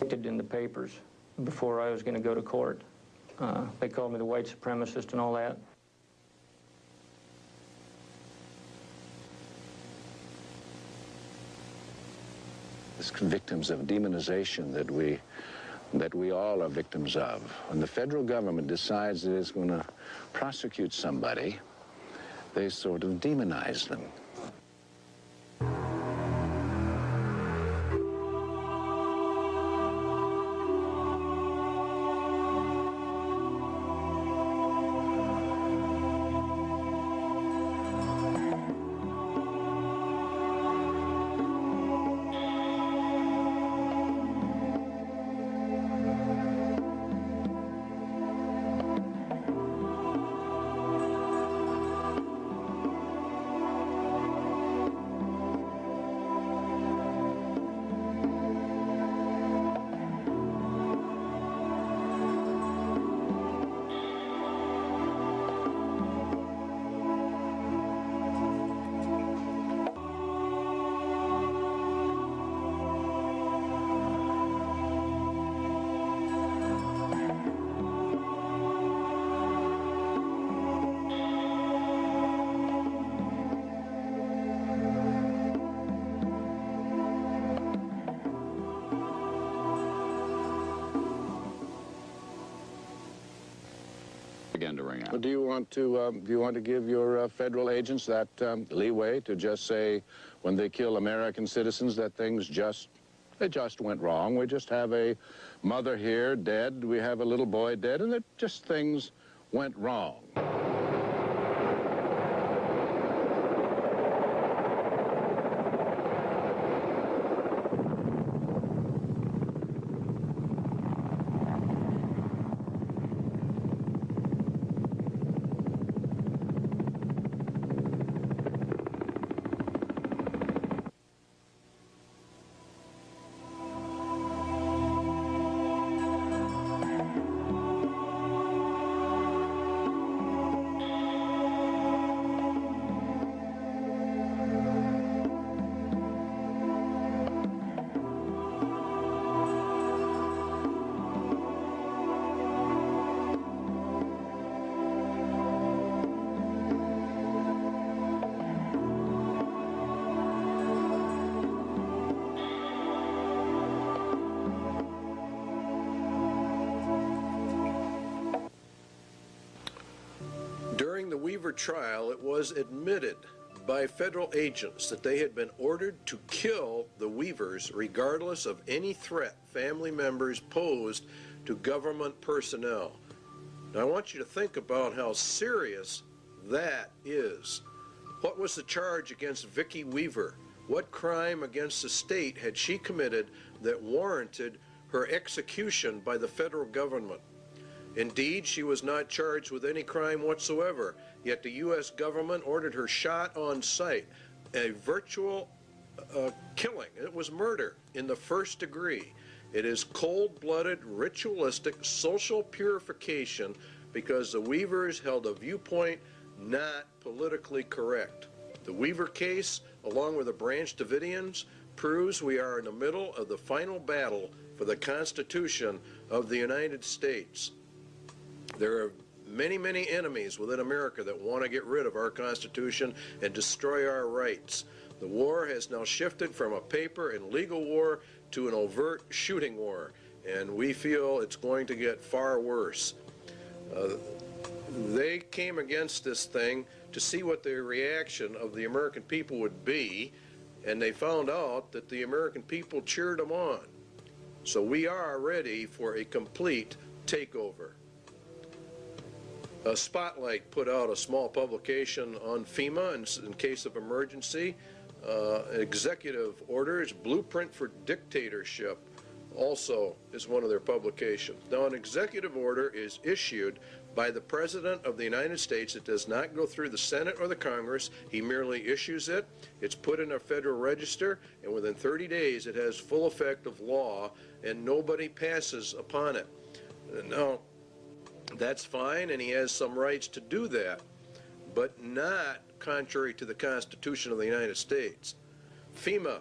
looked at it in the papers before I was going to go to court. They called me the white supremacist and all that. It's victims of demonization that we all are victims of. When the federal government decides that it's going to prosecute somebody, they sort of demonize them. To ring out. Well, do you want to give your federal agents that leeway to just say when they kill American citizens that things just went wrong? We just have a mother here dead, we have a little boy dead, and that just things went wrong. During the Weaver trial, it was admitted by federal agents that they had been ordered to kill the Weavers regardless of any threat family members posed to government personnel. Now I want you to think about how serious that is. What was the charge against Vicki Weaver? What crime against the state had she committed that warranted her execution by the federal government? Indeed, she was not charged with any crime whatsoever, yet the U.S. government ordered her shot on sight, a virtual killing. It was murder in the first degree. It is cold-blooded, ritualistic, social purification because the Weavers held a viewpoint not politically correct. The Weaver case, along with the Branch Davidians, proves we are in the middle of the final battle for the Constitution of the United States. There are many, many enemies within America that want to get rid of our Constitution and destroy our rights. The war has now shifted from a paper and legal war to an overt shooting war, and we feel it's going to get far worse. They came against this thing to see what the reaction of the American people would be, and they found out that the American people cheered them on. So we are ready for a complete takeover. Spotlight put out a small publication on FEMA in case of emergency. Executive orders, Blueprint for Dictatorship, also is one of their publications. Now, an executive order is issued by the President of the United States. It does not go through the Senate or the Congress. He merely issues it. It's put in a federal register, and within 30 days it has full effect of law, and nobody passes upon it. Now, that's fine, and he has some rights to do that, but not contrary to the Constitution of the United States. FEMA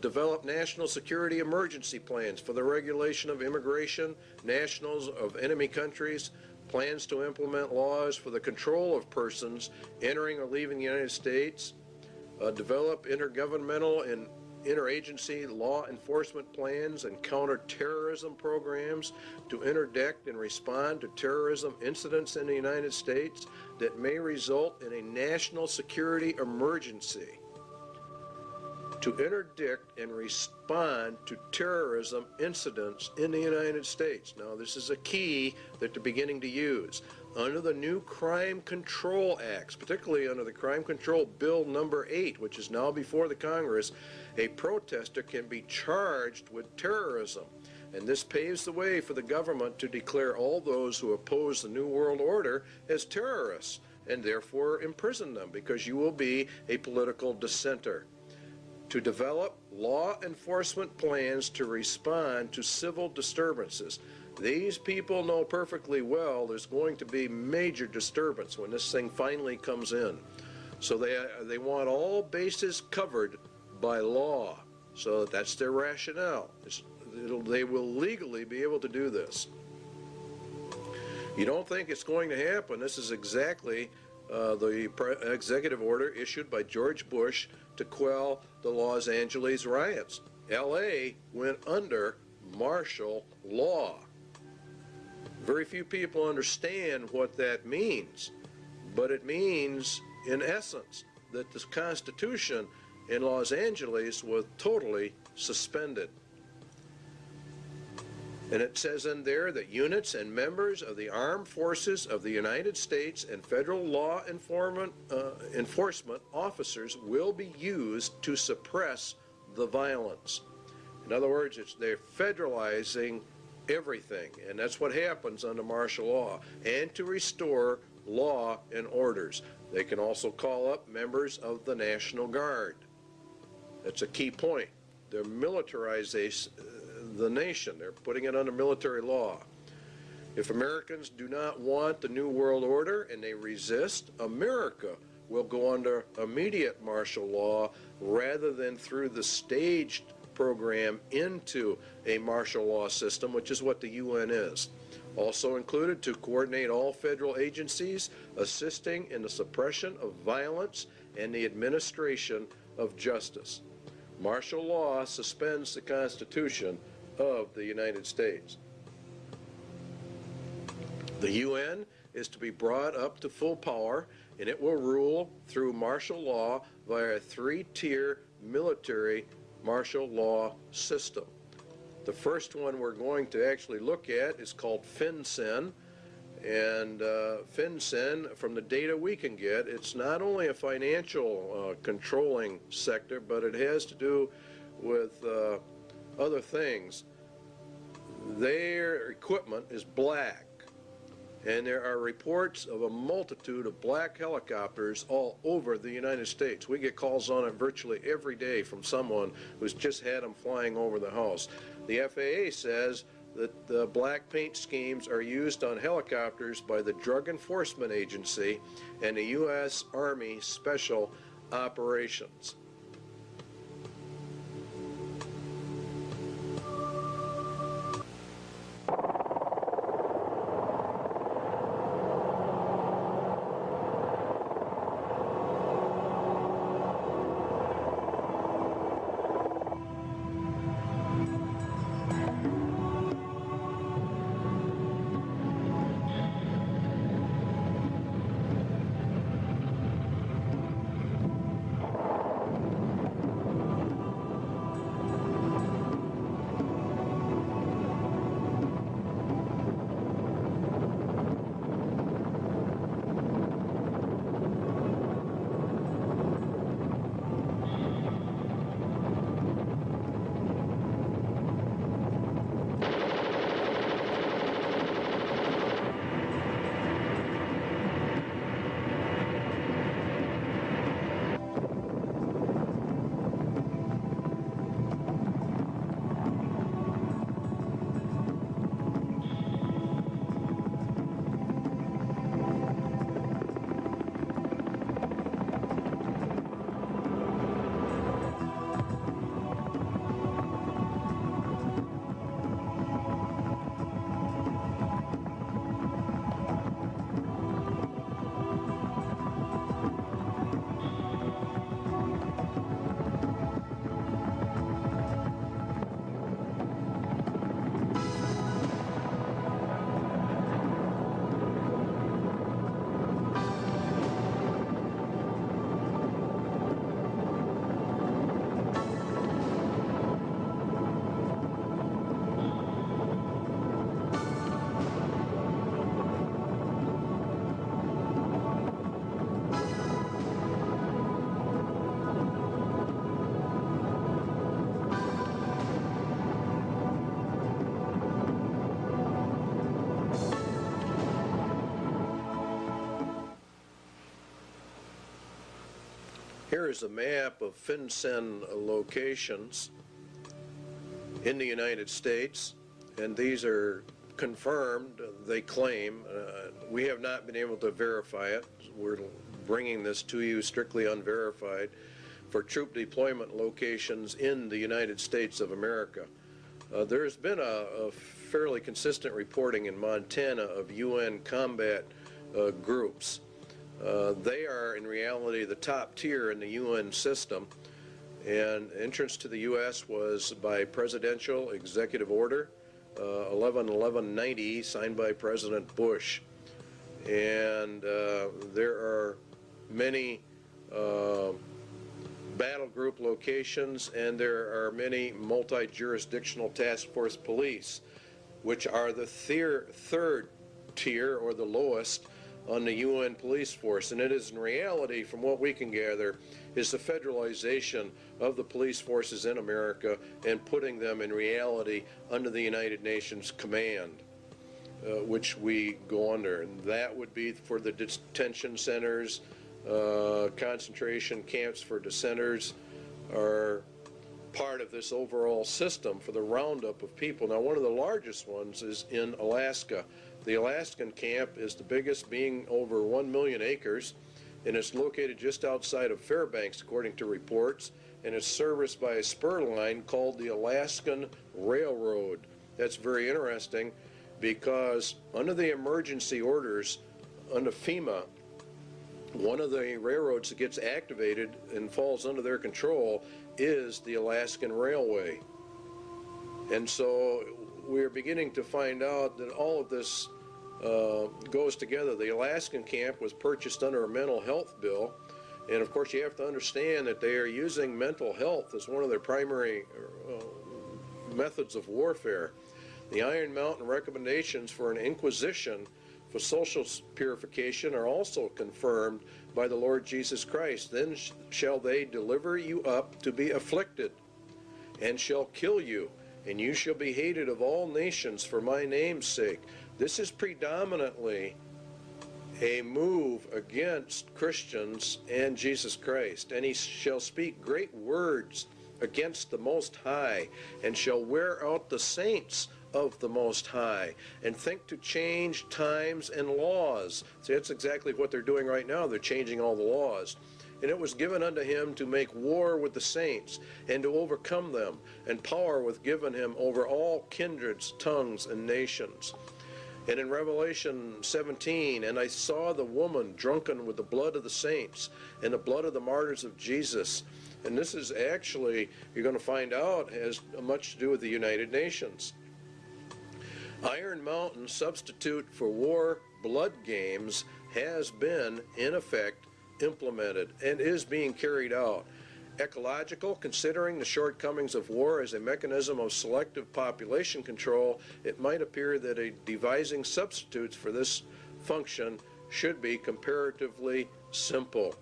develop national security emergency plans for the regulation of immigration, nationals of enemy countries, plans to implement laws for the control of persons entering or leaving the United States, develop intergovernmental and interagency law enforcement plans and counterterrorism programs to interdict and respond to terrorism incidents in the United States that may result in a national security emergency, to interdict and respond to terrorism incidents in the United States. Now, this is a key that they're beginning to use. Under the new Crime Control Acts, particularly under the Crime Control Bill number 8, which is now before the Congress, a protester can be charged with terrorism. And this paves the way for the government to declare all those who oppose the New World Order as terrorists and therefore imprison them because you will be a political dissenter. To develop law enforcement plans to respond to civil disturbances. These people know perfectly well there's going to be major disturbance when this thing finally comes in. So they want all bases covered by law. So that's their rationale. They will legally be able to do this. You don't think it's going to happen. This is exactly the executive order issued by George Bush to quell the Los Angeles riots. LA went under martial law. Very few people understand what that means, but it means, in essence, that the Constitution in Los Angeles was totally suspended. And it says in there that units and members of the armed forces of the United States and federal law enforcement officers will be used to suppress the violence. In other words, they're federalizing everything, and that's what happens under martial law, and to restore law and orders. They can also call up members of the National Guard. That's a key point. They're militarizing the nation. They're putting it under military law. If Americans do not want the New World Order and they resist, America will go under immediate martial law rather than through the staged program into a martial law system, which is what the UN is. Also included to coordinate all federal agencies assisting in the suppression of violence and the administration of justice. Martial law suspends the Constitution of the United States. The UN is to be brought up to full power, and it will rule through martial law via a three-tier military martial law system. The first one we're going to actually look at is called FinCEN, and FinCEN, from the data we can get, it's not only a financial controlling sector, but it has to do with other things. Their equipment is black, and there are reports of a multitude of black helicopters all over the United States. We get calls on it virtually every day from someone who's just had them flying over the house. The FAA says that the black paint schemes are used on helicopters by the Drug Enforcement Agency and the U.S. Army Special Operations. Here is a map of FinCEN locations in the United States, and these are confirmed, they claim. We have not been able to verify it. We're bringing this to you strictly unverified for troop deployment locations in the United States of America. There's been a fairly consistent reporting in Montana of UN combat groups. They are in reality the top tier in the UN system, and entrance to the U.S. was by presidential executive order 11-1190, signed by President Bush. And there are many battle group locations, and there are many multi-jurisdictional task force police, which are the third tier, or the lowest, on the UN police force. And it is in reality, from what we can gather, is the federalization of the police forces in America and putting them in reality under the United Nations command, which we go under. And that would be for the detention centers, concentration camps for dissenters are part of this overall system for the roundup of people. Now, one of the largest ones is in Alaska. The Alaskan camp is the biggest, being over 1 million acres, and it's located just outside of Fairbanks, according to reports, and it's serviced by a spur line called the Alaskan Railroad. That's very interesting because under the emergency orders under FEMA, one of the railroads that gets activated and falls under their control is the Alaskan Railway. And so we're beginning to find out that all of this goes together. The Alaskan camp was purchased under a mental health bill, and of course you have to understand that they are using mental health as one of their primary methods of warfare. The Iron Mountain recommendations for an inquisition for social purification are also confirmed by the Lord Jesus Christ. Then shall they deliver you up to be afflicted, and shall kill you, and you shall be hated of all nations for my name's sake. This is predominantly a move against Christians and Jesus Christ. And he shall speak great words against the Most High, and shall wear out the saints of the Most High, and think to change times and laws. See, that's exactly what they're doing right now. They're changing all the laws. And it was given unto him to make war with the saints, and to overcome them, and power was given him over all kindreds, tongues, and nations. And in Revelation 17, and I saw the woman drunken with the blood of the saints, and the blood of the martyrs of Jesus. And this is actually, you're going to find out, has much to do with the United Nations. Iron Mountain substitute for war blood games has been, in effect, implemented and is being carried out. Ecological, considering the shortcomings of war as a mechanism of selective population control, it might appear that devising substitutes for this function should be comparatively simple.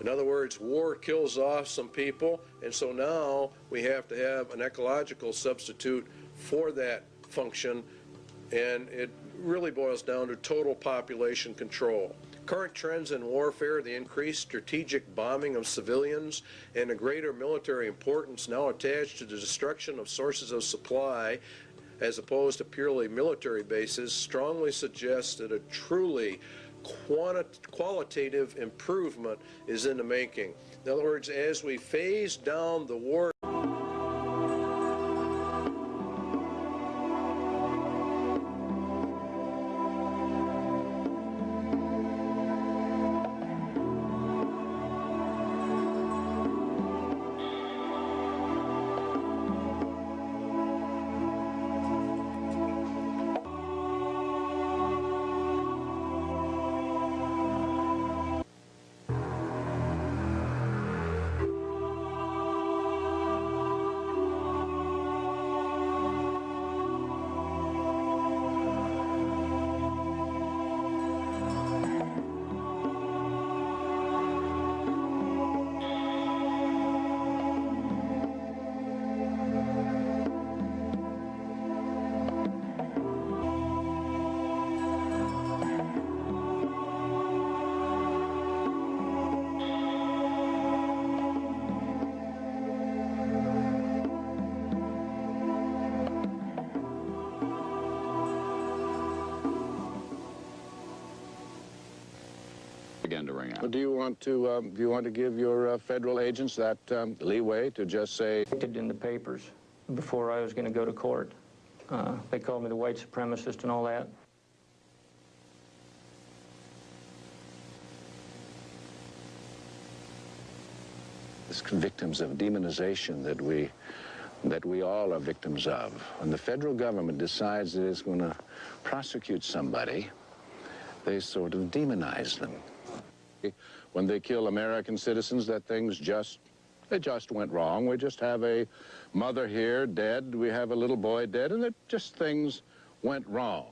In other words, war kills off some people, and so now we have to have an ecological substitute for that function, and it really boils down to total population control. Current trends in warfare, the increased strategic bombing of civilians, and a greater military importance now attached to the destruction of sources of supply as opposed to purely military bases, strongly suggests that a truly qualitative improvement is in the making. In other words, as we phase down the war Well, do you want to give your federal agents that leeway to just say? In the papers before I was going to go to court. They called me the white supremacist and all that. Victims of demonization that we all are victims of. When the federal government decides that it's going to prosecute somebody, they sort of demonize them. When they kill American citizens, that it just went wrong. We just have a mother here dead, we have a little boy dead, and things went wrong.